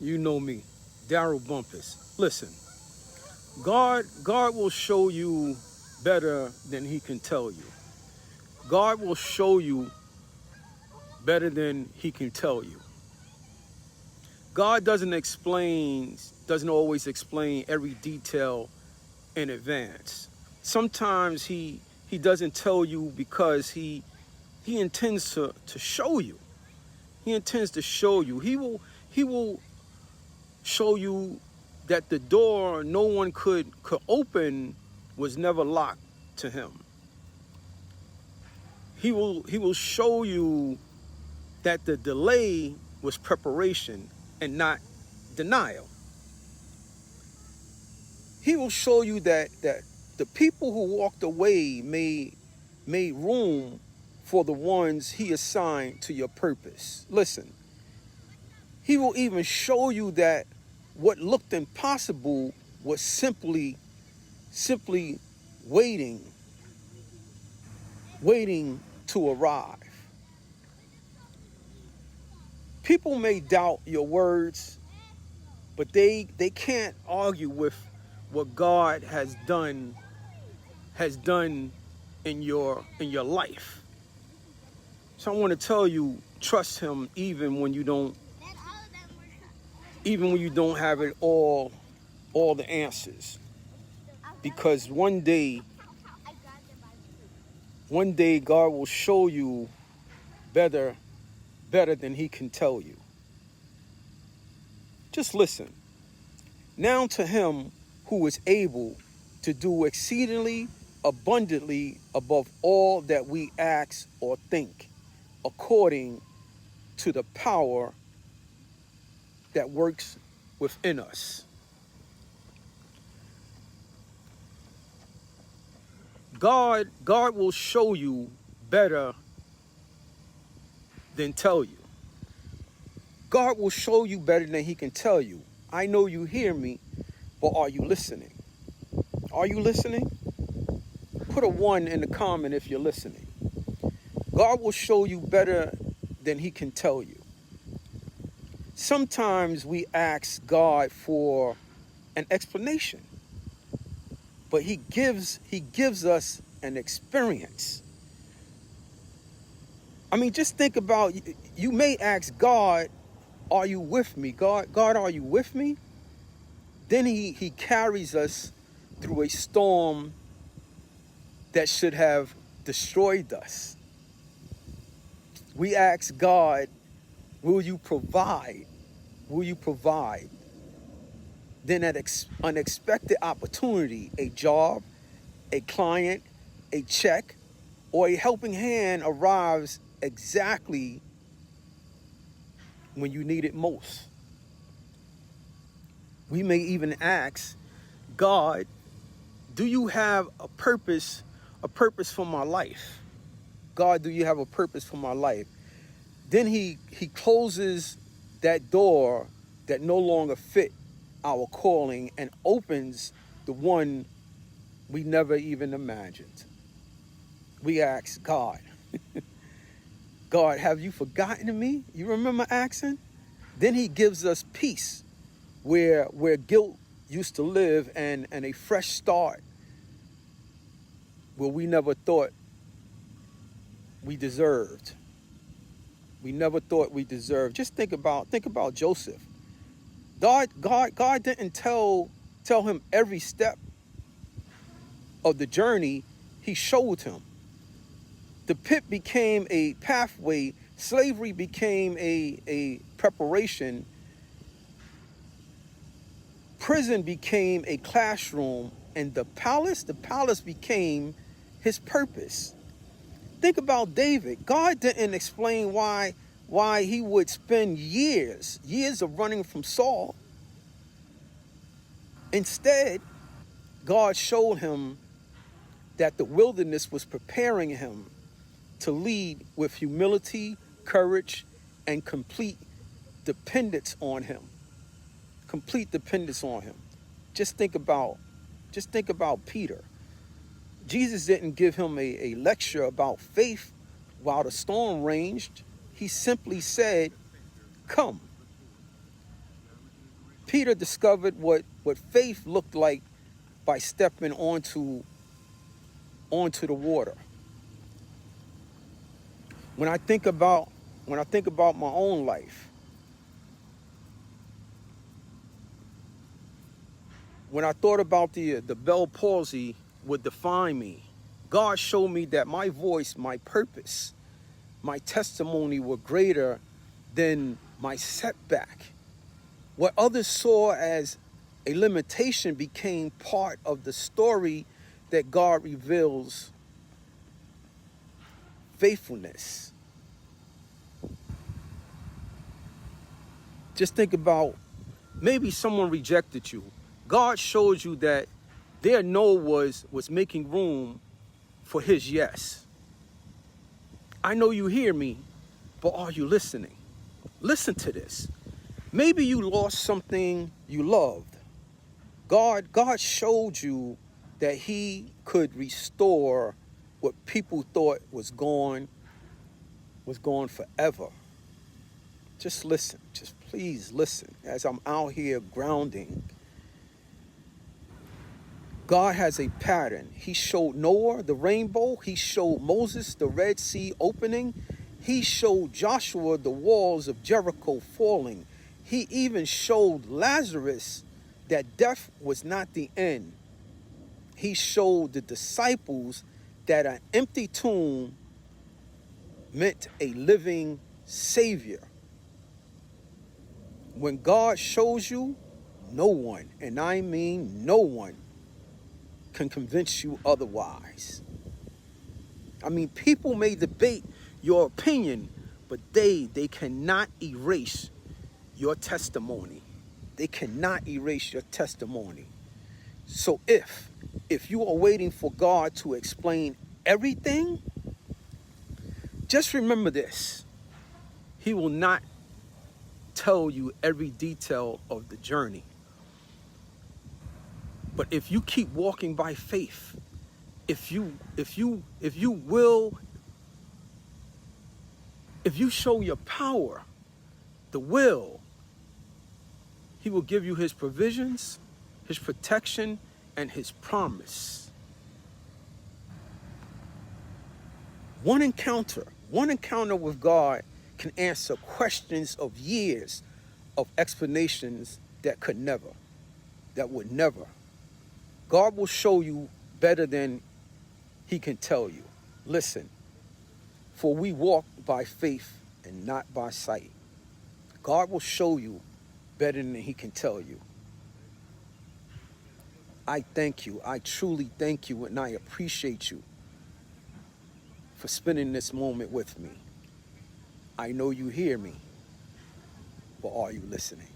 You know me, Daryl Bumpus. Listen, God will show you better than he can tell you. God will show you better than he can tell you. God doesn't always explain every detail in advance. Sometimes he doesn't tell you because he intends to show you. He intends to show you. He will show you that the door no one could open was never locked to him. He will show you that the delay was preparation and not denial. He will show you that the people who walked away made room for the ones he assigned to your purpose. Listen, he will even show you that what looked impossible was simply waiting to arrive. People may doubt your words, but they can't argue with what God has done in your life. So I want to tell you, trust him even when you don't have it all the answers. Because one day God will show you better than he can tell you. Just listen. Now to him who is able to do exceedingly abundantly above all that we ask or think, according to the power that works within us. God will show you better than tell you. God will show you better than he can tell you. I know you hear me, but are you listening? Are you listening? Put a 1 in the comment if you're listening. God will show you better than he can tell you. Sometimes we ask God for an explanation, but he gives us an experience. I mean, just think about, you may ask God, are you with me? God, are you with me? Then he carries us through a storm that should have destroyed us. We ask God, will you provide? Will you provide? Then an unexpected opportunity, a job, a client, a check, or a helping hand arrives exactly when you need it most. We may even ask God, do you have a purpose for my life? God, do you have a purpose for my life? Then he closes that door that no longer fit our calling and opens the one we never even imagined. We ask God, God, have you forgotten me? You remember asking? Then he gives us peace where guilt used to live, and a fresh start where we never thought we deserved. We never thought we deserved. Just think about Joseph. God didn't tell him every step of the journey. He showed him. The pit became a pathway. Slavery became a preparation. Prison became a classroom, and the palace became his purpose. Think about David. God didn't explain why he would spend years of running from Saul. Instead, God showed him that the wilderness was preparing him to lead with humility, courage, and complete dependence on him. Complete dependence on him. Just think about Peter. Jesus didn't give him a lecture about faith while the storm raged. He simply said, come. Peter discovered what faith looked like by stepping onto the water. When I think about my own life, when I thought about the Bell palsy would define me, God showed me that my voice, my purpose, my testimony were greater than my setback. What others saw as a limitation became part of the story that God reveals faithfulness. Just think about, maybe someone rejected you. God showed you that their no was making room for his yes. I know you hear me, but are you listening? Listen to this. Maybe you lost something you loved. God showed you that he could restore what people thought was gone forever. Just listen. Just please listen as I'm out here grounding. God has a pattern. He showed Noah the rainbow. He showed Moses the Red Sea opening. He showed Joshua the walls of Jericho falling. He even showed Lazarus that death was not the end. He showed the disciples that an empty tomb meant a living Savior. When God shows you, no one, and I mean no one, can convince you otherwise. I mean, people may debate your opinion, but they cannot erase your testimony. They cannot erase your testimony. So if you are waiting for God to explain everything, just remember this. He will not tell you every detail of the journey. But if you keep walking by faith, if you show your power, the will, he will give you his provisions, his protection, and his promise. One encounter with God can answer questions of years of explanations that would never. God will show you better than he can tell you. Listen, for we walk by faith and not by sight. God will show you better than he can tell you. I thank you. I truly thank you, and I appreciate you for spending this moment with me. I know you hear me, but are you listening?